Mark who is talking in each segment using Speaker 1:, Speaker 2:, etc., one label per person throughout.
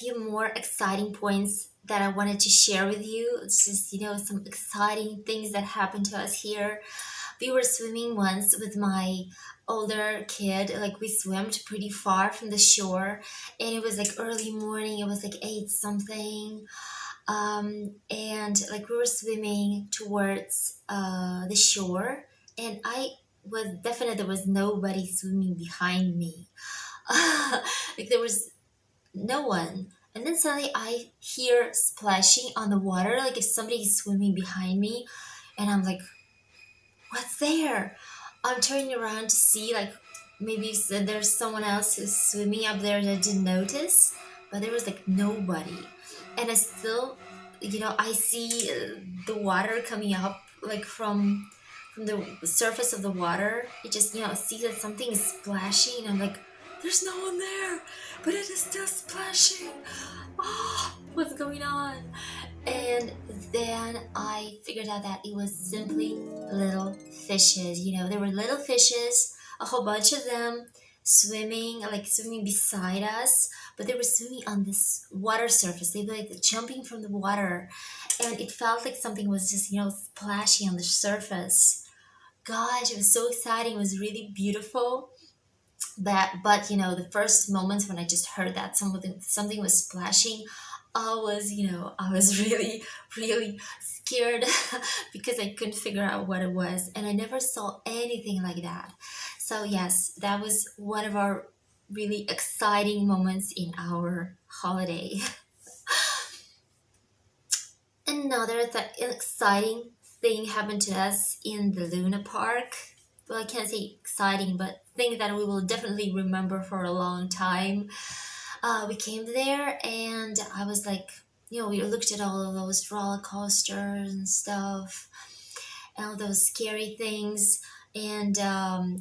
Speaker 1: few more exciting points that I wanted to share with you. It's just, some exciting things that happened to us here. We were swimming once with my older kid. Like, we swam pretty far from the shore, and it was like early morning. It was like 8 something. And like, we were swimming towards the shore, and I was definite there was nobody swimming behind me. Like, there was no one. And then suddenly I hear splashing on the water, like if somebody is swimming behind me. And I'm like, what's there? I'm turning around to see, like, maybe there's someone else who's swimming up there that I didn't notice. But there was like nobody. And I still, I see the water coming up, like from the surface of the water. It just, see that something is splashing. And I'm like, there's no one there, but it is still splashing. Oh, what's going on? And then I figured out that it was simply little fishes. There were little fishes, a whole bunch of them swimming beside us, but they were swimming on this water surface. They were like jumping from the water, and it felt like something was just, splashing on the surface. Gosh, it was so exciting. It was really beautiful. But the first moments when I just heard that something was splashing, I was really, really scared because I couldn't figure out what it was, and I never saw anything like that. So yes, that was one of our really exciting moments in our holiday. Another exciting thing happened to us in the Luna Park. Well, I can't say exciting, but thing that we will definitely remember for a long time. We came there, and I was like, we looked at all of those roller coasters and stuff, and all those scary things. And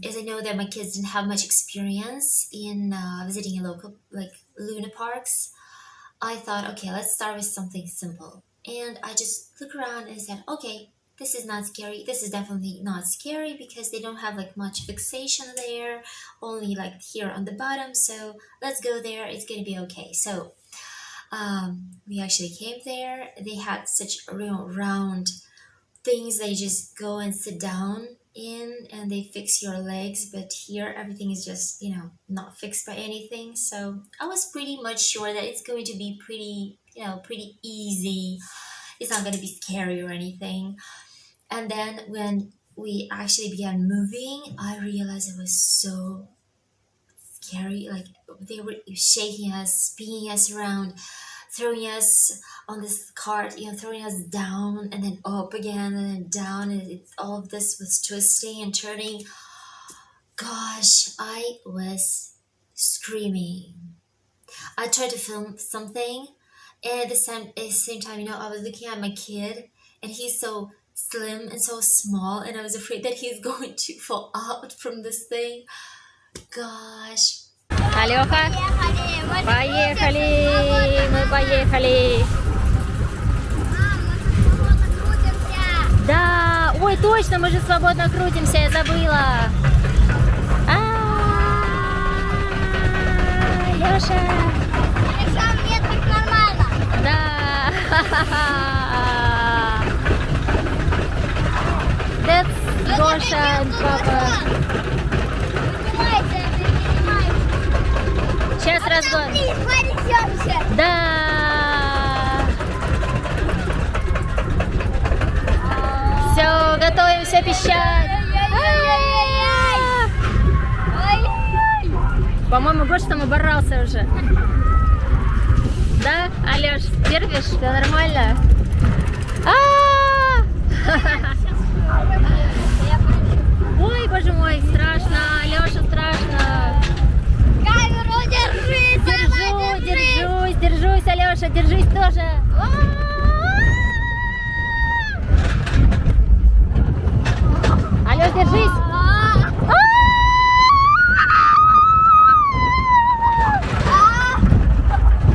Speaker 1: as I know that my kids didn't have much experience in visiting a local, like, Luna parks, I thought, okay, let's start with something simple. And I just looked around and said, okay, this is not scary. This is definitely not scary because they don't have like much fixation there, only like here on the bottom. So let's go there. It's gonna be okay. So we actually came there. They had such round things that you just go and sit down in, and they fix your legs. But here everything is just not fixed by anything. So I was pretty much sure that it's going to be pretty easy. It's not going to be scary or anything. And then when we actually began moving, I realized it was so scary. Like, they were shaking us, spinning us around, throwing us on this cart, throwing us down and then up again and then down. And all of this was twisting and turning. Gosh, I was screaming. I tried to film something, and at the same time, I was looking at my kid, and he's so slim and so small, and I was afraid that he's going to fall out from this thing. Gosh.
Speaker 2: Алёха, поехали, мы поехали. Да, ой, точно, мы же свободно крутимся, я забыла. Лёша.
Speaker 3: Александр, нет, так нормально.
Speaker 2: Да. That's Гоша and Папа. Сейчас разгон. Да. Все, готовимся пищать. По-моему, Гоша там оборался уже. Да, Алёш, терпишь? Все нормально? Ой, боже мой, страшно, Алёша, страшно.
Speaker 3: Камеру держись,
Speaker 2: Держусь, Алёша, держись тоже. Алёш, держись.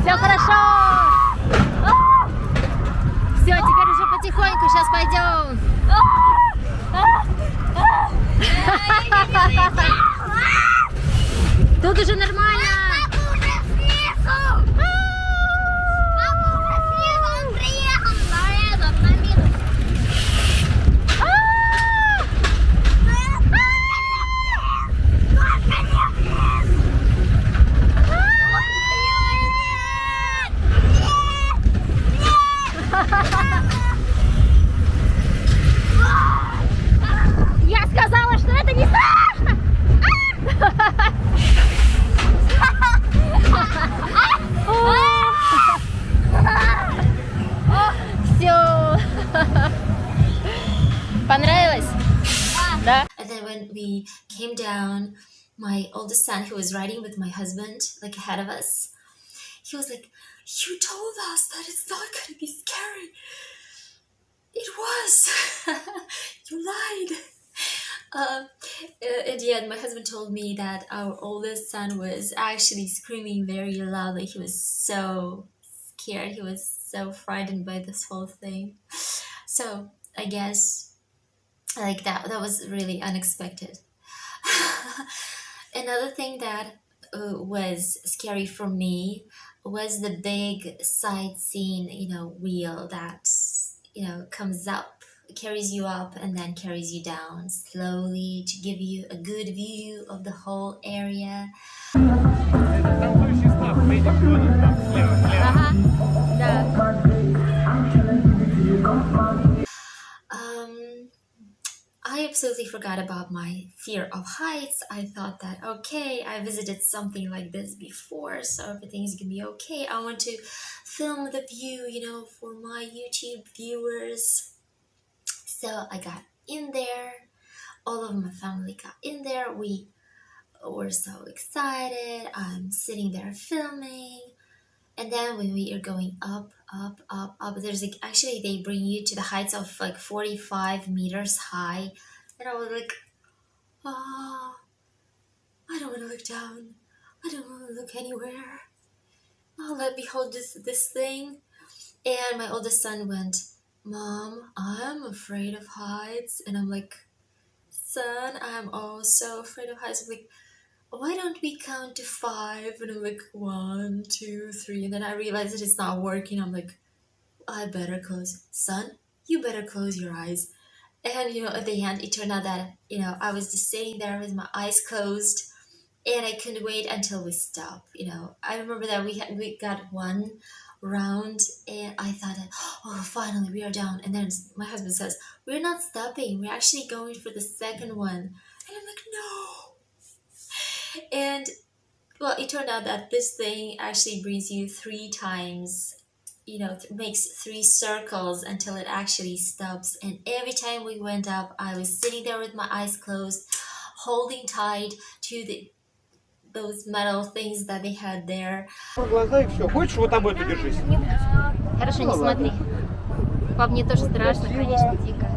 Speaker 2: Все хорошо. Все, теперь уже потихоньку, сейчас пойдем. Тут уже нормально.
Speaker 1: And then when we came down, my oldest son, who was riding with my husband, like ahead of us, he was like, "You told us that it's not gonna be scary. It was. You lied." Um, in the end, my husband told me that our oldest son was actually screaming very loudly. He was so scared. He was so frightened by this whole thing. So I guess like that was really unexpected. Another thing that was scary for me was the big sightseeing, wheel that, comes up, carries you up, and then carries you down slowly to give you a good view of the whole area.
Speaker 4: Танцующий став, видишь, вон он там, слева, слева.
Speaker 2: Ага, да.
Speaker 1: Um, I absolutely forgot about my fear of heights. I thought that, okay, I visited something like this before, so everything's gonna be okay. I want to film the view, for my YouTube viewers. So I got in there. All of my family got in there. We were so excited. I'm sitting there filming. And then when we are going up, up, up, up, there's like actually they bring you to the heights of like 45 meters high. And I was like, oh, I don't want to look down. I don't want to look anywhere. Oh, let me hold this thing. And my oldest son went, "Mom, I'm afraid of heights." And I'm like, "Son, I'm also afraid of heights." I'm like, "Why don't we count to 5?" And I'm like, 1, 2, 3. And then I realized that it's not working. I'm like, I better close. Son, you better close your eyes. And, at the end, it turned out that, I was just sitting there with my eyes closed and I couldn't wait until we stopped. I remember that we got one round and I thought, that, oh, finally we are down. And then my husband says, "We're not stopping. We're actually going for the second one." And I'm like, "No." And well, it turned out that this thing actually brings you 3 times, makes 3 circles until it actually stops. And every time we went up, I was sitting there with my eyes closed, holding tight to those metal things that they had there.
Speaker 4: Глаза и все. Хочешь, вот об эту держись.
Speaker 2: Хорошо, не смотри. Пап, мне тоже страшно, конечно, дико.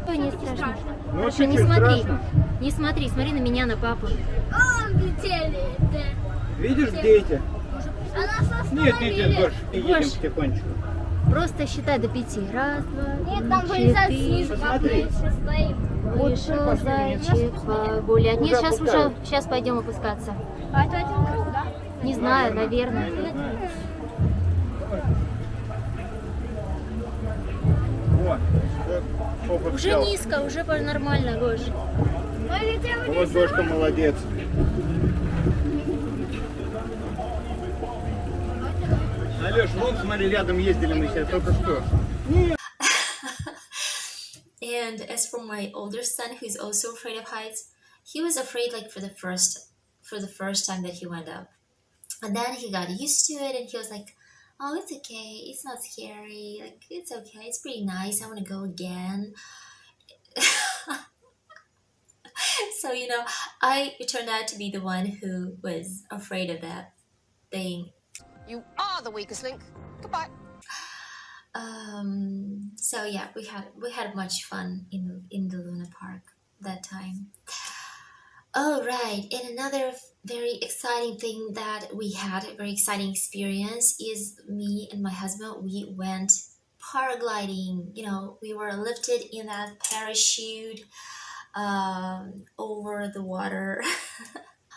Speaker 2: Ой, не страшно.
Speaker 4: Ну,
Speaker 2: Хорошо, не
Speaker 4: чуть-чуть
Speaker 2: смотри.
Speaker 4: страшно.
Speaker 2: Не смотри, смотри на меня, на папу.
Speaker 3: Летели.
Speaker 4: Видишь, дети?
Speaker 3: А нас
Speaker 4: Нет, не идем дальше. И едем
Speaker 2: Гош.
Speaker 4: потихонечку.
Speaker 2: Просто считай до 5. Раз, два,
Speaker 3: Нет, там
Speaker 2: три,
Speaker 3: вылезать
Speaker 2: четыре.
Speaker 3: снизу, как мы
Speaker 4: Посмотри.
Speaker 3: все стоим.
Speaker 2: Вышел зайчик погулять. Нет,
Speaker 4: Куда
Speaker 2: сейчас
Speaker 4: опускают?
Speaker 2: уже, сейчас пойдем опускаться.
Speaker 3: А это один круг, да?
Speaker 2: Не знаю, наверное.
Speaker 4: Вот. Опыт
Speaker 2: Уже
Speaker 4: взял.
Speaker 2: низко, уже нормально, Гош.
Speaker 3: Мы летим
Speaker 4: Вот Дошка молодец. Алеш, вон, смотри, рядом ездили мы сейчас только что.
Speaker 1: And as for my older son, who's also afraid of heights, he was afraid like for the first time that he went up. And then he got used to it and he was like, "Oh, it's okay. It's not scary. Like, it's okay. It's pretty nice. I want to go again." So, I turned out to be the one who was afraid of that thing.
Speaker 5: You are the weakest link. Goodbye.
Speaker 1: So yeah, we had much fun in the Luna Park that time. Oh, right. And another very exciting thing that we had, a very exciting experience, is me and my husband, we went paragliding. We were lifted in that parachute over the water.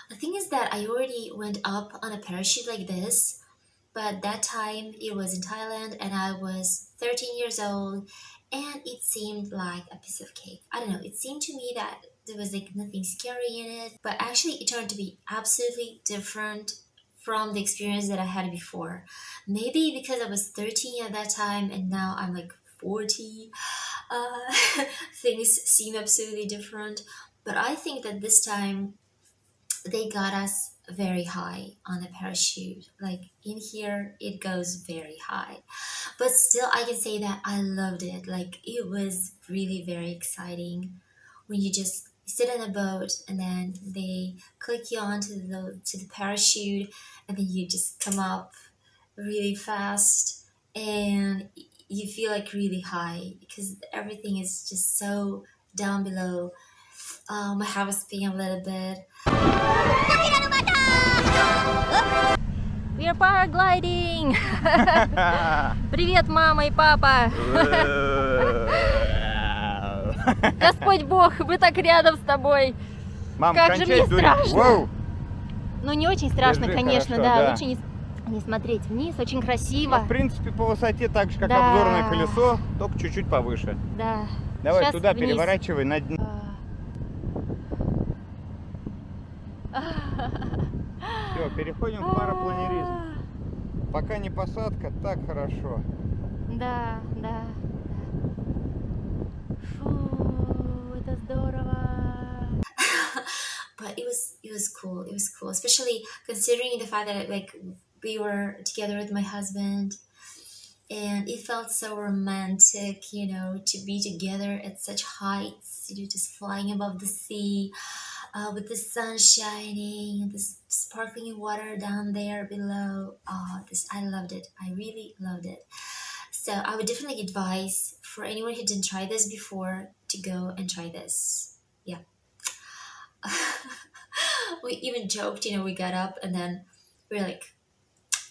Speaker 1: The thing is that I already went up on a parachute like this, but that time it was in Thailand and I was 13 years old and it seemed like a piece of cake. I don't know, it seemed to me that there was like nothing scary in it, but actually it turned to be absolutely different from the experience that I had before. Maybe because I was 13 at that time and now I'm like 40, things seem absolutely different. But I think that this time they got us very high on the parachute. Like in here, it goes very high. But still, I can say that I loved it. Like it was really very exciting. when you just sit in a boat and then they click you onto the parachute, and then you just come up really fast, and you feel like really high because everything is just so down below. My heart was beating a little bit.
Speaker 2: We are paragliding! Привет, мама и папа! Господь Бог, мы так рядом с тобой!
Speaker 6: Мам,
Speaker 2: Как же мне страшно!
Speaker 6: Воу!
Speaker 2: Ну, не очень страшно,
Speaker 6: Держи,
Speaker 2: конечно,
Speaker 6: хорошо,
Speaker 2: да.
Speaker 6: да.
Speaker 2: Лучше не смотреть вниз, очень
Speaker 6: Ну,
Speaker 2: красиво.
Speaker 6: в принципе, по высоте так же, как
Speaker 2: Да.
Speaker 6: обзорное колесо, только чуть-чуть повыше.
Speaker 2: Да.
Speaker 6: Давай
Speaker 2: Сейчас
Speaker 6: туда
Speaker 2: вниз.
Speaker 6: переворачивай на дно. Все, переходим в парапланеризм. Пока не посадка, так хорошо.
Speaker 2: Да, да, да. Фу, это здорово.
Speaker 1: But it was cool. It was cool, especially considering the fact that like we were together with my husband, and it felt so romantic, you know, to be together at such heights, you know, just flying above the sea, with the sun shining and the sparkling water down there below. I loved it. I really loved it. So I would definitely advise for anyone who didn't try this before to go and try this. Yeah. We even joked, you know, we got up and then we were like,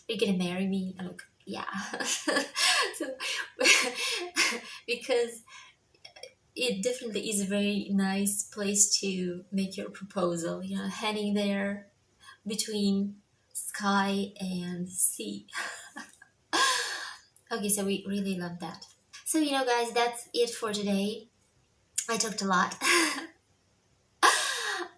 Speaker 1: "Are you gonna marry me?" I'm like, "Yeah." So, because it definitely is a very nice place to make your proposal, you know, hanging there between sky and sea. Okay, so we really love that. So, you know, guys, that's it for today. I talked a lot.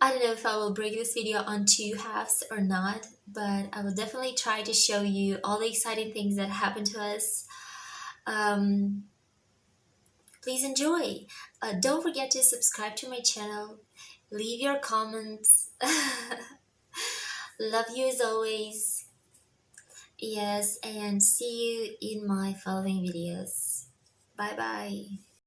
Speaker 1: I don't know if I will break this video on 2 halves or not, but I will definitely try to show you all the exciting things that happened to us. Please enjoy. Don't forget to subscribe to my channel. Leave your comments. Love you as always. Yes, and see you in my following videos. Bye bye.